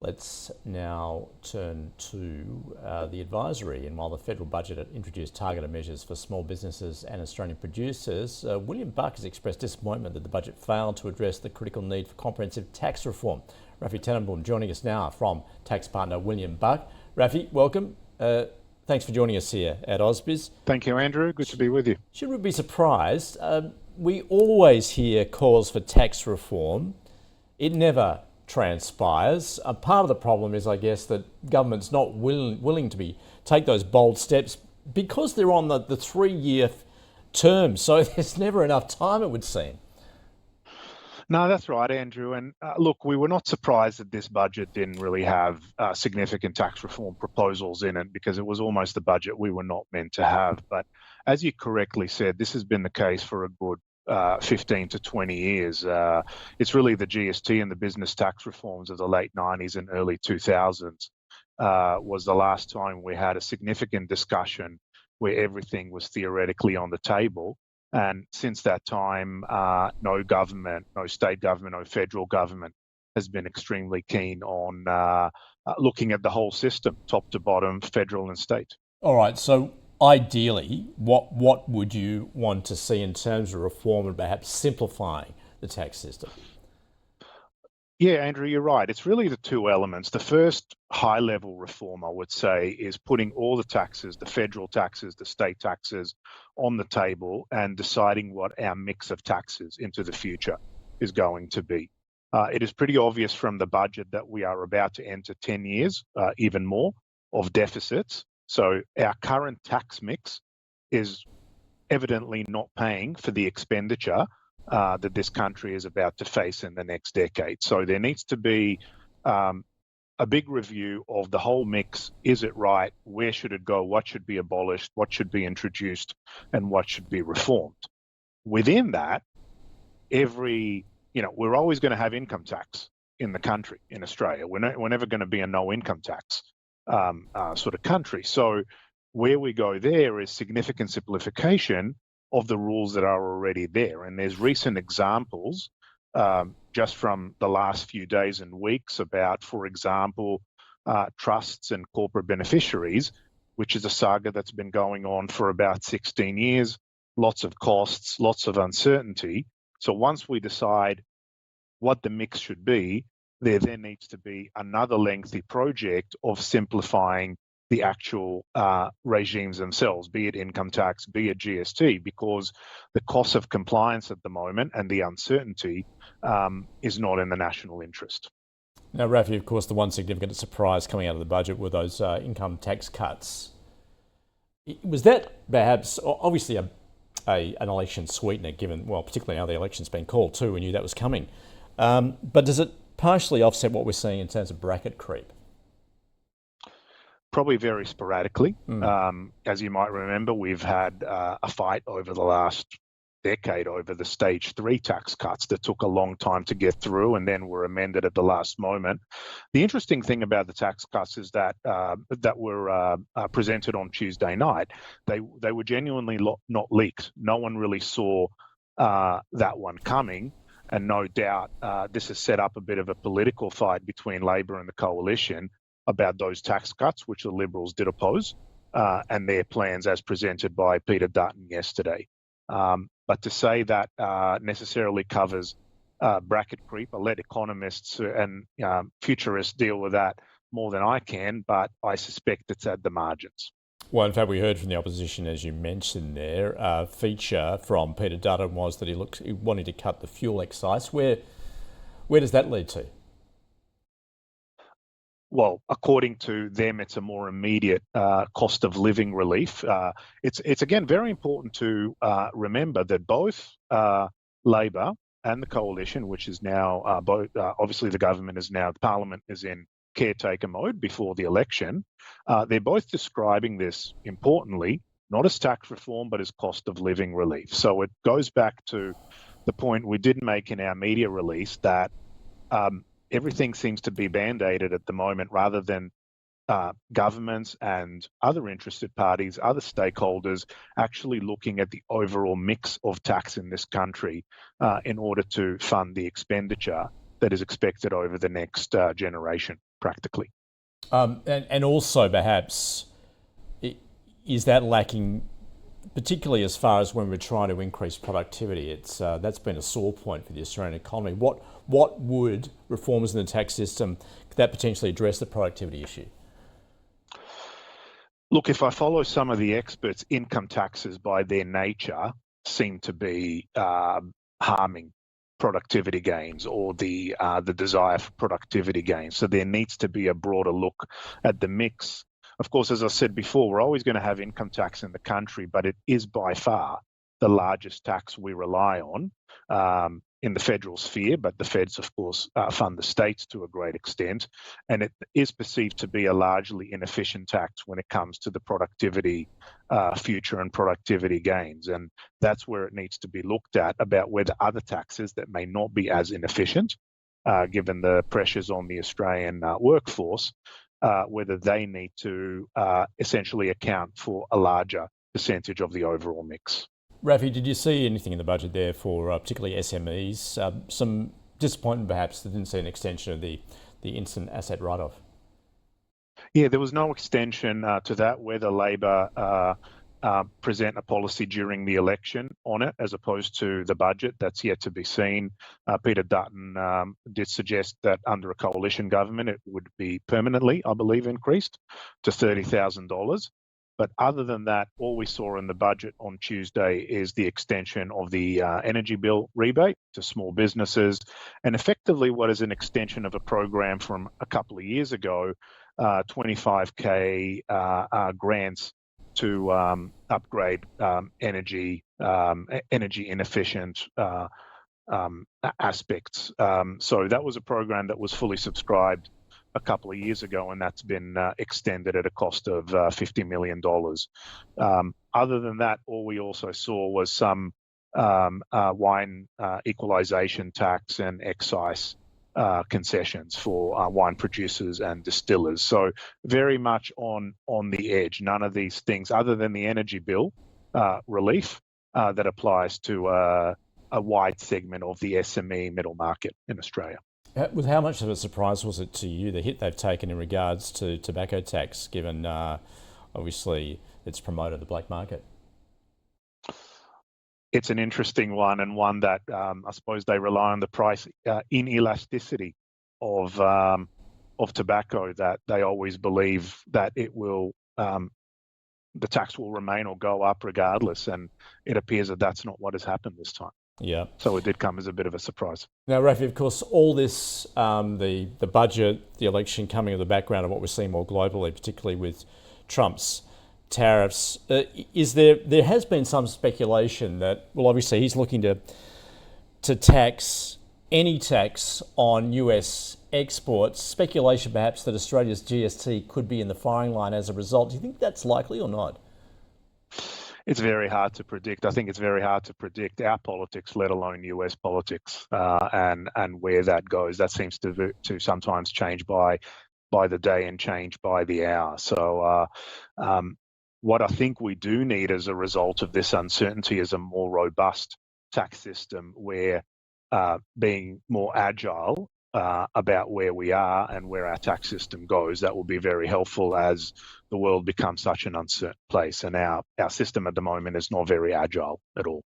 Let's now turn to the advisory. And while the federal budget had introduced targeted measures for small businesses and Australian producers, William Buck has expressed disappointment that the budget failed to address the critical need for comprehensive tax reform. Raffi Tenenbaum joining us now from tax partner William Buck. Raffi, welcome. Thanks for joining us here at AusBiz. Thank you, Andrew. Good to be with you. Should we be surprised? We always hear calls for tax reform. It never transpires. Part of the problem is, I guess, that government's not willing to take those bold steps because they're on the 3-year term. So there's never enough time, it would seem. No, that's right, Andrew. And look, we were not surprised that this budget didn't really have significant tax reform proposals in it because it was almost the budget we were not meant to have. But as you correctly said, this has been the case for a good 15 to 20 years. It's really the GST and the business tax reforms of the late 90s and early 2000s was the last time we had a significant discussion where everything was theoretically on the table. And since that time, no government, no state government, no federal government has been extremely keen on looking at the whole system, top to bottom, federal and state. All right. So ideally, what would you want to see in terms of reform and perhaps simplifying the tax system? Yeah, Andrew, you're right. It's really the two elements. The first high-level reform, I would say, is putting all the taxes, the federal taxes, the state taxes, on the table and deciding what our mix of taxes into the future is going to be. It is pretty obvious from the budget that we are about to enter 10 years, even more, of deficits. So our current tax mix is evidently not paying for the expenditure that this country is about to face in the next decade. So there needs to be a big review of the whole mix. Is it right? Where should it go? What should be abolished? What should be introduced? And what should be reformed? Within that, we're always going to have income tax in the country, in Australia. We're never going to be a no income tax sort of country. So where we go there is significant simplification of the rules that are already there. And there's recent examples just from the last few days and weeks about, for example, trusts and corporate beneficiaries, which is a saga that's been going on for about 16 years, lots of costs, lots of uncertainty. So once we decide what the mix should be, there then needs to be another lengthy project of simplifying the actual regimes themselves, be it income tax, be it GST, because the cost of compliance at the moment and the uncertainty is not in the national interest. Now, Raffi, of course, the one significant surprise coming out of the budget were those income tax cuts. Was that perhaps, obviously, an election sweetener, given, well, particularly how the election's been called too, we knew that was coming. But does it partially offset what we're seeing in terms of bracket creep? Probably very sporadically. As you might remember, we've had a fight over the last decade over the stage 3 tax cuts that took a long time to get through and then were amended at the last moment. The interesting thing about the tax cuts is that were presented on Tuesday night, they were genuinely not leaked. No one really saw that one coming. And no doubt this has set up a bit of a political fight between Labor and the coalition about those tax cuts, which the Liberals did oppose, and their plans as presented by Peter Dutton yesterday. But to say that necessarily covers bracket creep, I'll let economists and futurists deal with that more than I can, but I suspect it's at the margins. Well, in fact, we heard from the opposition, as you mentioned there, a feature from Peter Dutton was that he wanted to cut the fuel excise. Where does that lead to? Well, according to them, it's a more immediate cost of living relief. It's again very important to remember that both Labor and the coalition, which is now both obviously the government is now, the parliament is in caretaker mode before the election. They're both describing this importantly, not as tax reform, but as cost of living relief. So it goes back to the point we did make in our media release that everything seems to be band-aided at the moment rather than governments and other interested parties, other stakeholders actually looking at the overall mix of tax in this country in order to fund the expenditure that is expected over the next generation. practically. And also perhaps, is that lacking, particularly as far as when we're trying to increase productivity? It's that's been a sore point for the Australian economy. What would reforms in the tax system, could that potentially address the productivity issue? Look, if I follow some of the experts, income taxes by their nature seem to be harming productivity gains or the desire for productivity gains. So there needs to be a broader look at the mix. Of course, as I said before, we're always going to have income tax in the country, but it is by far the largest tax we rely on in the federal sphere. But the feds, of course, fund the states to a great extent. And it is perceived to be a largely inefficient tax when it comes to the productivity future and productivity gains. And that's where it needs to be looked at about whether other taxes that may not be as inefficient, given the pressures on the Australian workforce, whether they need to essentially account for a larger percentage of the overall mix. Raffi, did you see anything in the budget there for particularly SMEs? Some disappointment perhaps that didn't see an extension of the instant asset write-off. Yeah, there was no extension to that, whether Labor present a policy during the election on it as opposed to the budget. That's yet to be seen. Peter Dutton did suggest that under a coalition government it would be permanently, I believe, increased to $30,000. But other than that, all we saw in the budget on Tuesday is the extension of the energy bill rebate to small businesses, and effectively what is an extension of a program from a couple of years ago, 25K grants to upgrade energy inefficient aspects. So that was a program that was fully subscribed a couple of years ago, and that's been extended at a cost of $50 million. Other than that, all we also saw was some wine equalisation tax and excise concessions for wine producers and distillers. So very much on the edge. None of these things, other than the energy bill relief that applies to a wide segment of the SME middle market in Australia. With how much of a surprise was it to you, the hit they've taken in regards to tobacco tax, given obviously it's promoted the black market? It's an interesting one, and one that I suppose they rely on the price inelasticity of tobacco, that they always believe that it will the tax will remain or go up regardless, and it appears that that's not what has happened this time. Yeah. So it did come as a bit of a surprise. Now, Raffi, of course, all this, the budget, the election coming in the background of what we're seeing more globally, particularly with Trump's tariffs, there has been some speculation that, well, obviously he's looking to tax any tax on US exports. Speculation perhaps that Australia's GST could be in the firing line as a result. Do you think that's likely or not? It's very hard to predict. I think it's very hard to predict our politics, let alone US politics, and where that goes. That seems to sometimes change by the day and change by the hour. So what I think we do need as a result of this uncertainty is a more robust tax system, where being more agile about where we are and where our tax system goes. That will be very helpful as the world becomes such an uncertain place. And our system at the moment is not very agile at all.